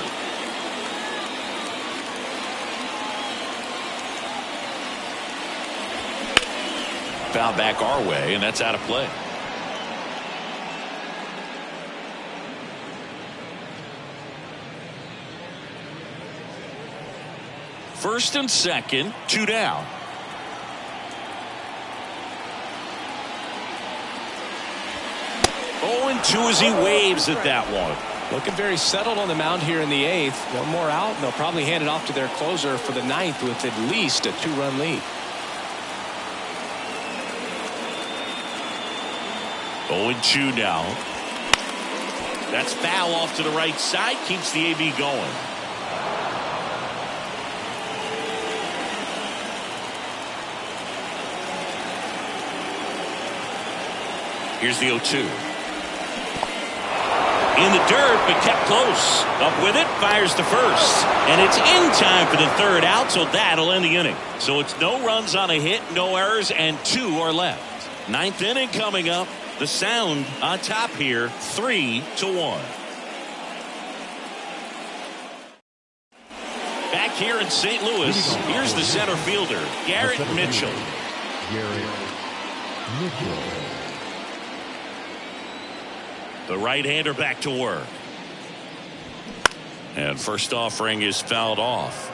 Foul back our way, and that's out of play. First and second, 2 down. Oh, 2 as he waves at that one. Looking very settled on the mound here in the 8th. One more out, and they'll probably hand it off to their closer for the 9th with at least a 2-run lead. 0-2 now. That's foul off to the right side. Keeps the AB going. Here's the 0-2. In the dirt, but kept close. Up with it, fires to first. And it's in time for the 3rd out, so that'll end the inning. So it's no runs on a hit, no errors, and 2 are left. 9th inning coming up. The Sound on top here, 3-1. Back here in St. Louis, here's the center fielder, Garrett Mitchell. The right-hander back to work. And first offering is fouled off.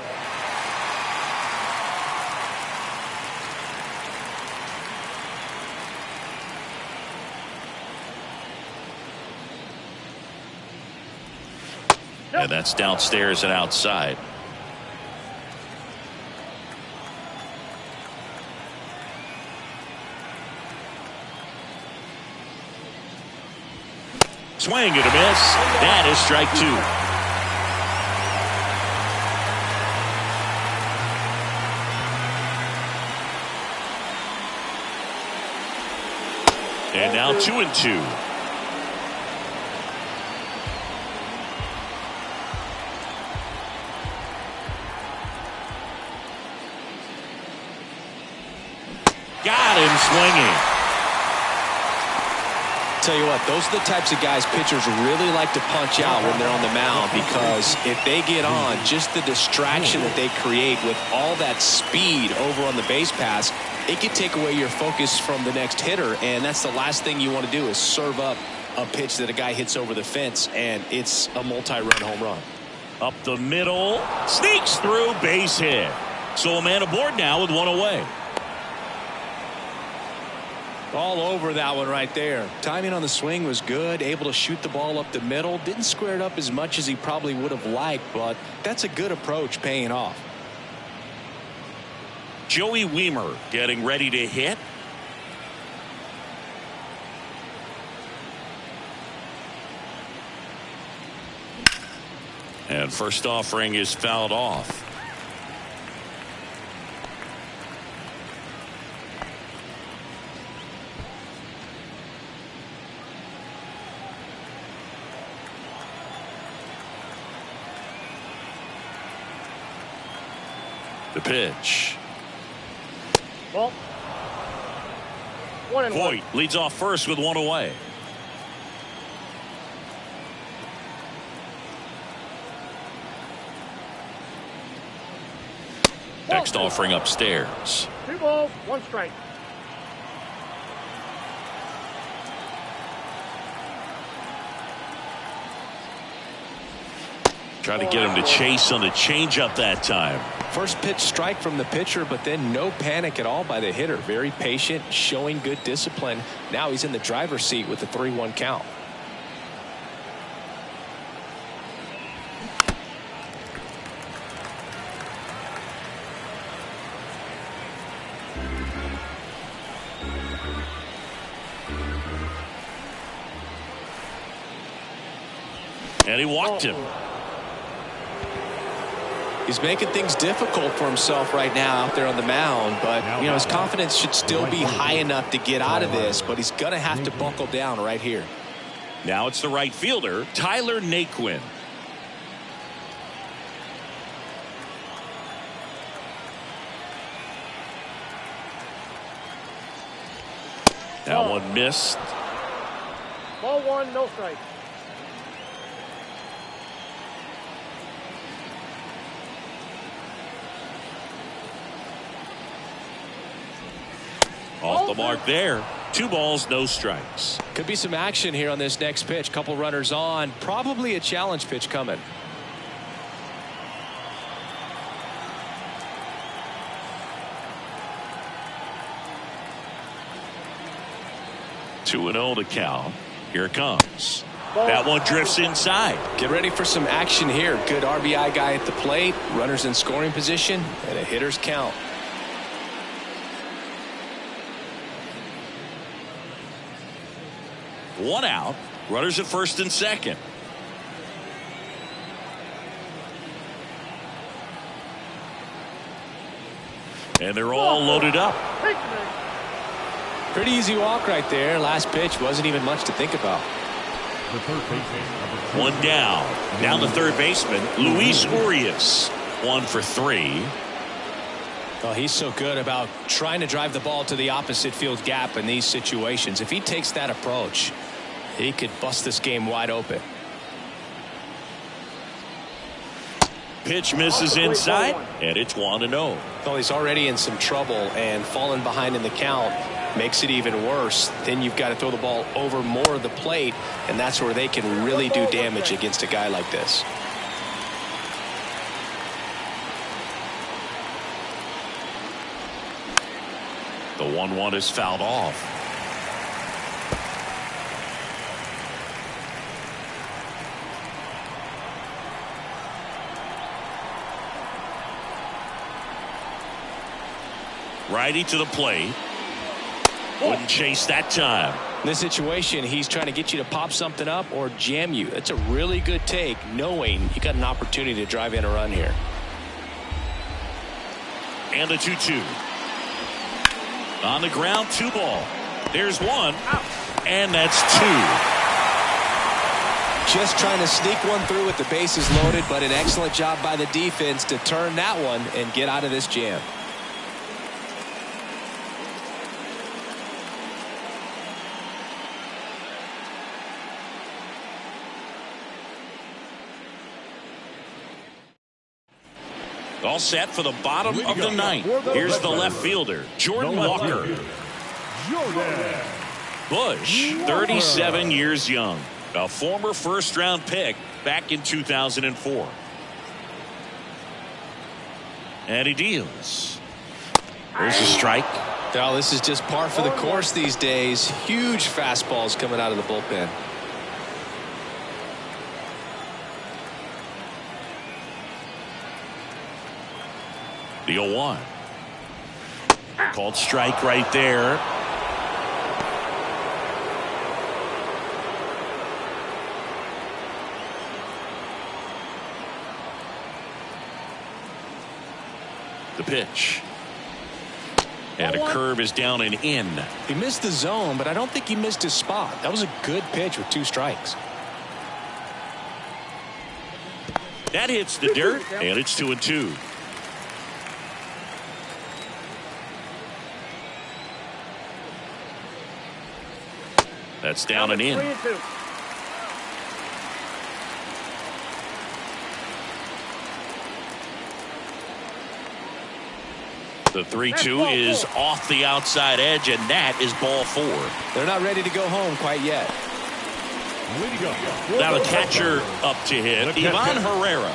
And that's downstairs and outside. Swing and a miss. That is strike 2. And now 2-2. swinging. Tell you what, those are the types of guys pitchers really like to punch out when they're on the mound, because if they get on, just the distraction that they create with all that speed over on the base pass, it can take away your focus from the next hitter, and that's the last thing you want to do is serve up a pitch that a guy hits over the fence, and it's a multi-run home run. Up the middle, sneaks through, base hit. So a man aboard now with one away. All over that one right there. Timing on the swing was good, able to shoot the ball up the middle. Didn't square it up as much as he probably would have liked, but that's a good approach, paying off. Joey Weimer getting ready to hit. And first offering is fouled off. The pitch. Ball. 1-1. Voit leads off first with one away. Next offering upstairs. 2 balls, 1 strike. Try to get him to chase on the changeup that time. First pitch strike from the pitcher, but then no panic at all by the hitter. Very patient, showing good discipline. Now he's in the driver's seat with the 3-1 count. And he walked him. He's making things difficult for himself right now out there on the mound, but you know his confidence should still be high enough to get out of this, but he's going to have to buckle down right here. Now it's the right fielder, Tyler Naquin. That one missed. Ball 1, no strike. Off the mark there. 2 balls, no strikes. Could be some action here on this next pitch. Couple runners on. Probably a challenge pitch coming. Two and 0 to count. Here it comes. That one drifts inside. Get ready for some action here. Good RBI guy at the plate. Runners in scoring position and a hitter's count. One out. Runners at first and second. And they're all loaded up. Pretty easy walk right there. Last pitch wasn't even much to think about. The third baseman. One down. Down the third baseman, Luis Urias. 1 for 3. Well, he's so good about trying to drive the ball to the opposite field gap in these situations. If he takes that approach, he could bust this game wide open. Pitch misses inside, and it's 1-0. Well, he's already in some trouble, and falling behind in the count makes it even worse. Then you've got to throw the ball over more of the plate, and that's where they can really do damage against a guy like this. The 1-1 is fouled off. Righty to the plate. Wouldn't chase that time. In this situation, he's trying to get you to pop something up or jam you. That's a really good take, knowing you got an opportunity to drive in a run here. And the 2-2. On the ground, 2 ball. There's 1. And that's 2. Just trying to sneak one through with the bases loaded, but an excellent job by the defense to turn that one and get out of this jam. All set for the bottom of the ninth. Here's the left fielder, Jordan Walker. Bush, 37 years young, a former first-round pick back in 2004. And he deals. There's a strike. Oh, this is just par for the course these days. Huge fastballs coming out of the bullpen. The 0-1. Called strike right there. The pitch. And a curve is down and in. He missed the zone, but I don't think he missed his spot. That was a good pitch with 2 strikes. That hits the dirt, and it's 2-2. That's down and in. The 3-2 is off the outside edge, and that is ball 4. They're not ready to go home quite yet. Now the catcher up to hit, Ivan Herrera.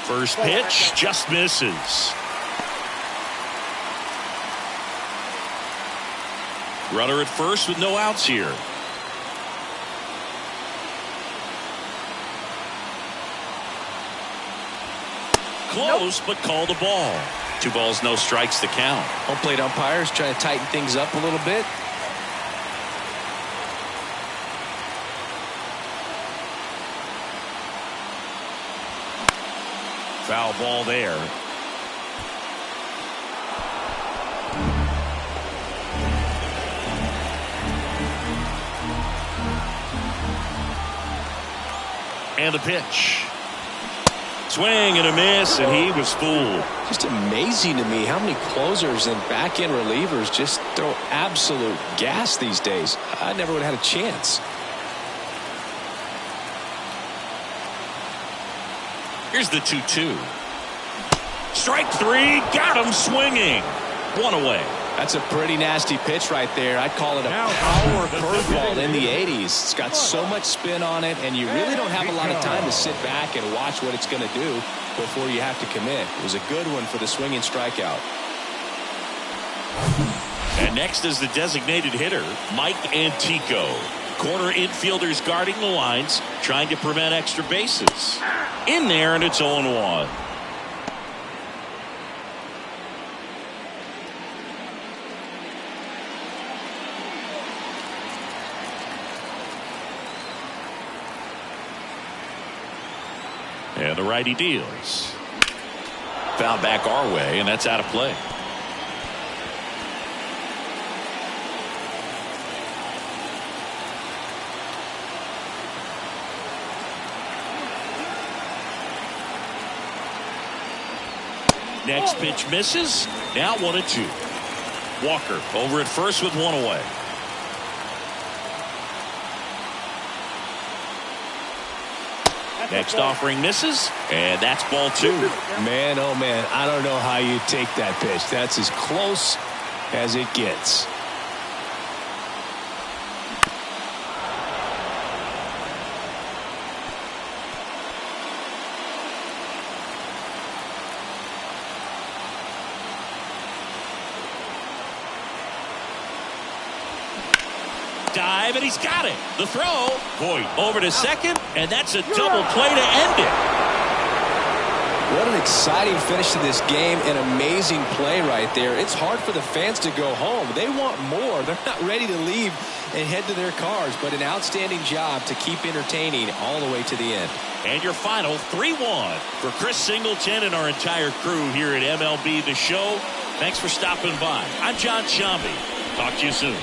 First pitch just misses. Runner at first with no outs here. Close, but called a ball. 2 balls, no strikes to count. Home plate umpires trying to tighten things up a little bit. Foul ball there. And the pitch. Swing and a miss, and he was fooled. Just amazing to me how many closers and back-end relievers just throw absolute gas these days. I never would have had a chance. Here's the 2-2. Strike 3, got him swinging. 1 away. That's a pretty nasty pitch right there. I'd call it a power curveball in the 80s. It's got so much spin on it, and you really don't have a lot of time to sit back and watch what it's going to do before you have to commit. It was a good one for the swinging strikeout. And next is the designated hitter, Mike Antico. Corner infielders guarding the lines, trying to prevent extra bases. In there, and it's 0-1. And the righty deals. Foul back our way, and that's out of play. Next pitch misses. Now 1-2. Walker over at first with 1 away. Next offering misses, and that's ball 2. Man, oh man, I don't know how you take that pitch. That's as close as it gets. Dive, and he's got it. The throw, Boyd over to second, and that's a double play to end it. What an exciting finish to this game. An amazing play right there. It's hard for the fans to go home. They want more. They're not ready to leave and head to their cars, but an outstanding job to keep entertaining all the way to the end. And your final 3-1 for Chris Singleton and our entire crew here at MLB The Show. Thanks for stopping by. I'm John Shambi. Talk to you soon.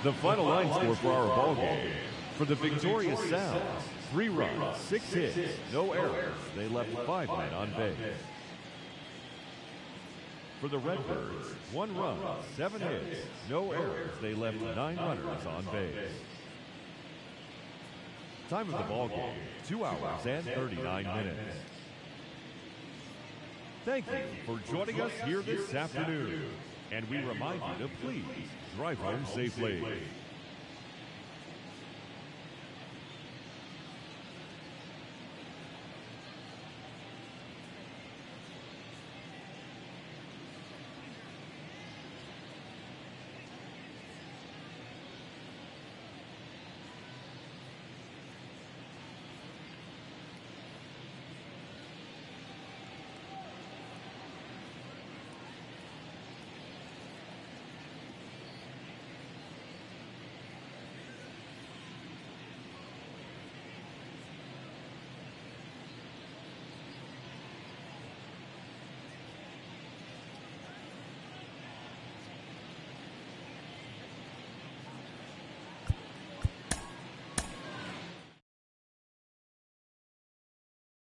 The final line score for our ball game. For the victorious Sounds, 3 runs, 6 hits, no errors. They left 5 men on base. For the Redbirds, 1 run, 7 hits, no errors. They left 9 runners on base. Time of the ball game, 2 hours and 39 minutes. Thank you for joining us here this afternoon. And we remind you to please drive home safely.